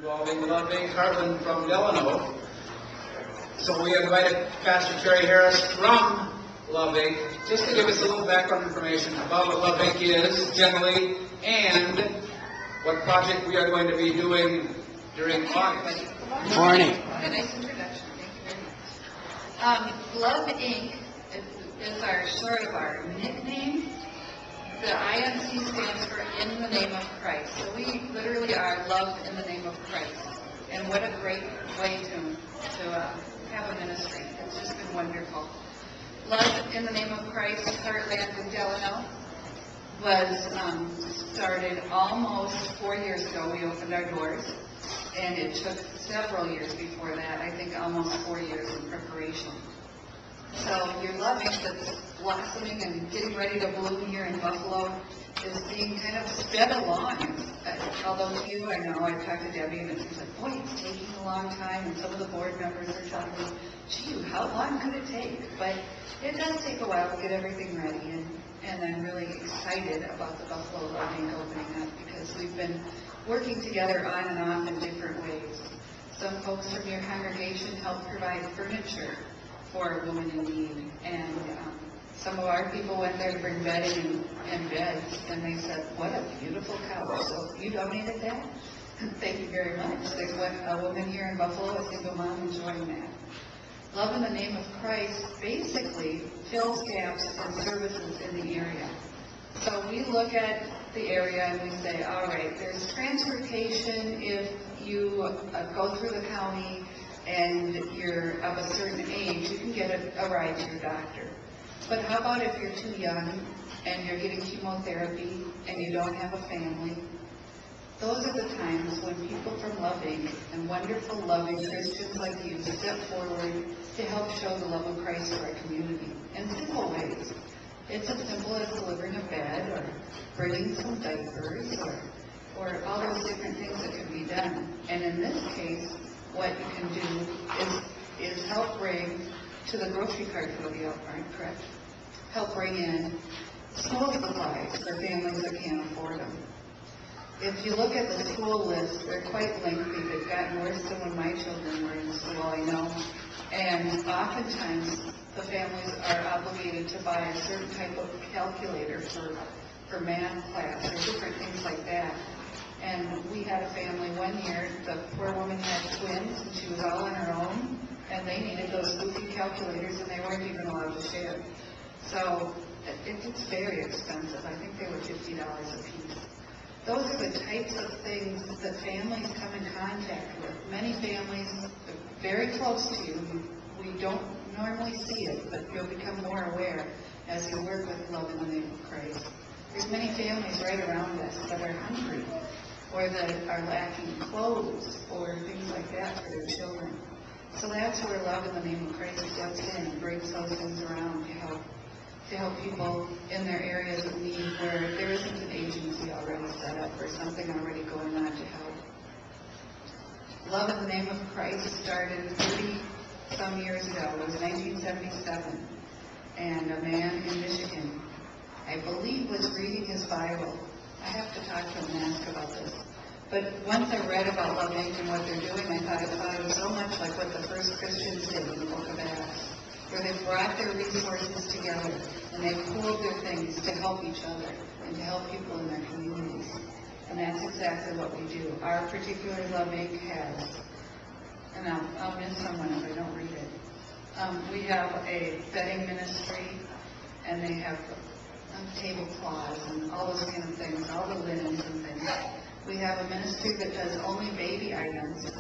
involving Love INC Heartland from Delano. So we invited Pastor Terri Harris from Love INC just to give us a little background information about what Love INC is generally and what project we are going to be doing during August. Morning. A nice introduction. Thank you very much. Love INC is our sort of our nickname. The INC stands for In the Name of Christ. So we literally are love in the name of Christ. And what a great way to have a ministry. It's just been wonderful. Love in the Name of Christ, Heartland in Delano, was started almost 4 years ago. We opened our doors. And it took several years before that, I think almost 4 years in preparation. So your Love INC that's blossoming and getting ready to bloom here in Buffalo is being kind of sped along. Although to you, I know, I talked to Debbie and it seems like, boy, it's taking a long time. And some of the board members are telling me, gee, how long could it take? But it does take a while to get everything ready. And I'm really excited about the Buffalo Love INC opening up because we've been working together on and off in different ways. Some folks from your congregation help provide furniture for women in need, and some of our people went there to bring bedding and beds, and they said, what a beautiful couch. So you donated that? Thank you very much. There's a woman here in Buffalo, a single mom, enjoying that. Love in the Name of Christ basically fills gaps in services in the area. So we look at the area and we say, all right, there's transportation if you go through the county and you're of a certain age, you can get a ride to your doctor. But how about if you're too young and you're getting chemotherapy and you don't have a family? Those are the times when people from Love INC and wonderful, loving Christians like you step forward to help show the love of Christ to our community in simple ways. It's as simple as delivering a bed or bringing some diapers or all those different things that can be done. And in this case, what you can do is help bring to the grocery cart will be out front, correct? Help bring in school supplies for families that can't afford them. If you look at the school list, they're quite lengthy. They've gotten worse than when my children were in school, I know. And oftentimes, the families are obligated to buy a certain type of calculator for math class or different things like that. And we had a family one year, the poor woman had twins, and she was all on her own, and they needed those goofy calculators, and they weren't even allowed to share. So it's very expensive. I think they were $50 a piece. Those are the types of things that families come in contact with. Many families are very close to you. We don't normally see it, but you'll become more aware as you work with Love in the Name of Christ. There's many families right around us that are hungry or that are lacking clothes or things like that for their children. So that's where Love in the Name of Christ steps in and brings those things around to help people in their areas of need where there isn't an agency already set up or something already going on to help. Love in the Name of Christ started 30-some years ago. It was 1977. And a man in Michigan, I believe, was reading his Bible. I have to talk to him and ask about this. But once I read about Love INC and what they're doing, I thought it was so much like what the first Christians did in the book of Acts, where they brought their resources together and they pooled their things to help each other and to help people in their communities. And that's exactly what we do. Our particular Love INC has, and I'll miss someone if I don't read it. We have a bedding ministry, and they have tablecloths and all those kind of things, all the linens and things. We have a ministry that does only baby items.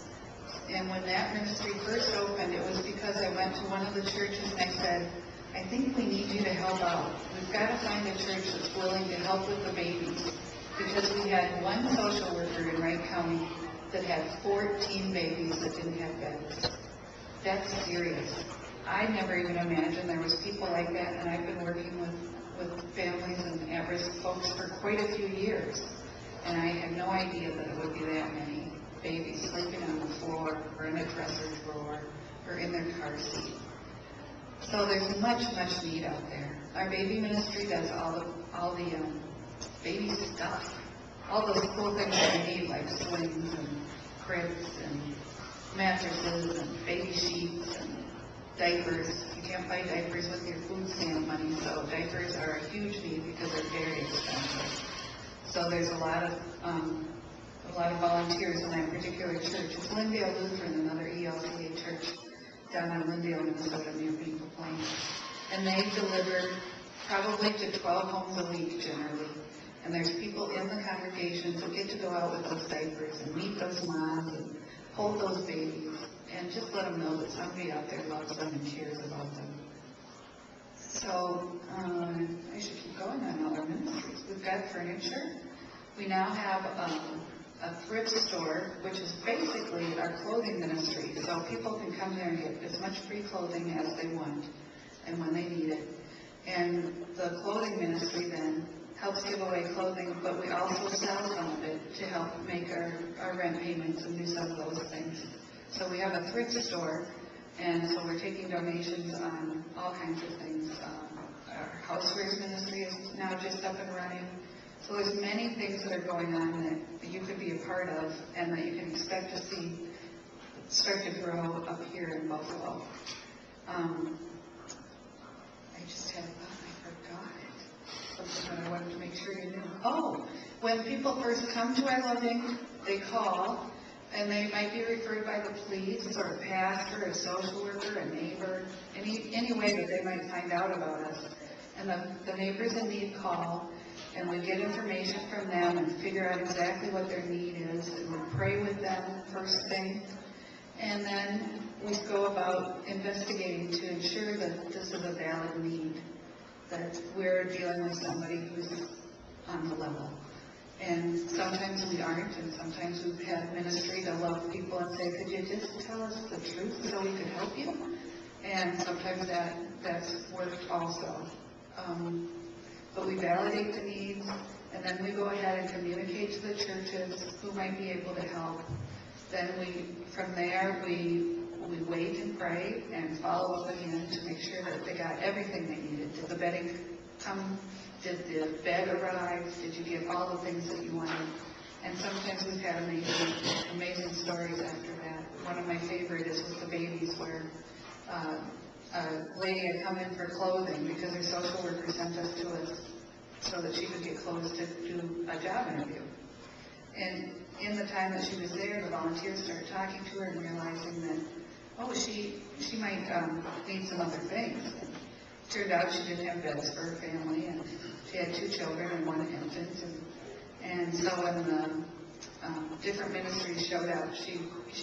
And when that ministry first opened, it was because I went to one of the churches and I said, I think we need you to help out. We've got to find a church that's willing to help with the babies. Because we had one social worker in Wright County that had 14 babies that didn't have beds. That's serious. I never even imagined there was people like that, and I've been working with families and at-risk folks for quite a few years. And I had no idea that it would be that many babies sleeping on the floor or in a dresser drawer or in their car seat. So there's much, much need out there. Our baby ministry does all the baby stuff, all those cool things that we need, like swings and cribs and mattresses and baby sheets and diapers. You can't buy diapers with your food stamp money, so diapers are a huge need because they're very expensive. So there's a lot of volunteers in that particular church. It's Lyndale Lutheran, another ELCA church down in Lyndale, Minnesota, near People Plains. And they deliver probably to 12 homes a week generally. And there's people in the congregations who get to go out with those diapers and meet those moms and hold those babies and just let them know that somebody out there loves them and cares about them. So I should keep going on other ministries. We've got furniture. We now have a thrift store, which is basically our clothing ministry. So people can come there and get as much free clothing as they want and when they need it. And the clothing ministry then helps give away clothing, but we also sell some of it to help make our rent payments and do some of those things. So we have a thrift store, and so we're taking donations on all kinds of things. Our housewares ministry is now just up and running. So there's many things that are going on that you could be a part of and that you can expect to see start to grow up here in Buffalo. I just had a thought, I forgot it. Something that I wanted to make sure you knew. Oh, when people first come to our Love INC, they call, and they might be referred by the police or a pastor, a social worker, a neighbor, any way that they might find out about us. And the neighbors in need call, and we get information from them and figure out exactly what their need is, and we pray with them first thing. And then we go about investigating to ensure that this is a valid need, that we're dealing with somebody who's on the level. And sometimes we aren't, and sometimes we've had ministry to love people and say, could you just tell us the truth so we could help you? And sometimes that's worked also. But we validate the needs, and then we go ahead and communicate to the churches who might be able to help. Then from there, we wait and pray and follow up again to make sure that they got everything they needed. Did the bedding come? Did the bed arrive? Did you get all the things that you wanted? And sometimes we've had amazing stories after that. One of my favorite is with the babies, where a lady had come in for clothing because her social worker sent us to us so that she could get clothes to do a job interview. And in the time that she was there, the volunteers started talking to her and realizing that, oh, she might need some other things. And it turned out she didn't have beds for her family, and she had 2 children and 1 infant. And so when the different ministries showed up, she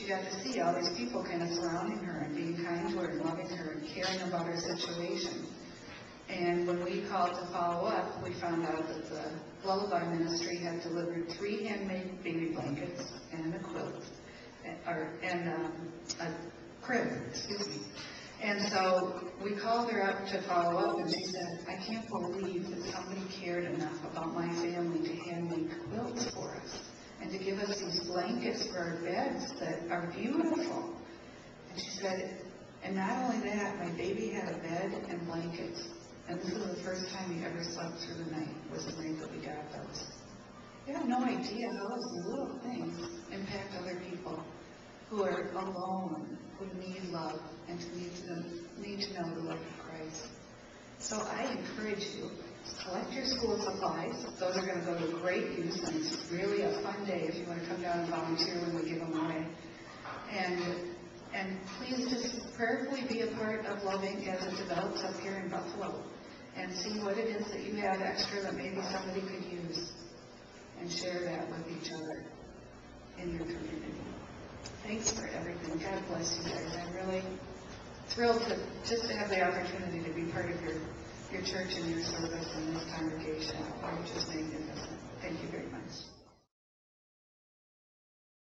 got to see all these people kind of surrounding her and being kind to her and loving her and caring about her situation. And when we called to follow up, we found out that the Lullaby Ministry had delivered 3 handmade baby blankets and a quilt, and a crib, excuse me. And so we called her up to follow up, and she said, I can't believe that somebody cared enough about my family to hand make quilts for us and to give us these blankets for our beds that are beautiful. And she said, and not only that, my baby had a bed and blankets. And this is the first time he ever slept through the night, was the night that we got those. You have no idea how those little things impact other people who are alone, who need love, and need to know the love of Christ. So I encourage you, collect your school supplies. Those are going to go to great use, and it's really a fun day if you want to come down and volunteer when we give them away. And please just prayerfully be a part of Love INC as it develops up here in Buffalo, and see what it is that you have extra that maybe somebody could use, and share that with each other in your community. Thanks for everything. God bless you guys. I'm really thrilled to have the opportunity to be part of your church and your service and this congregation, which is magnificent. Thank you very much.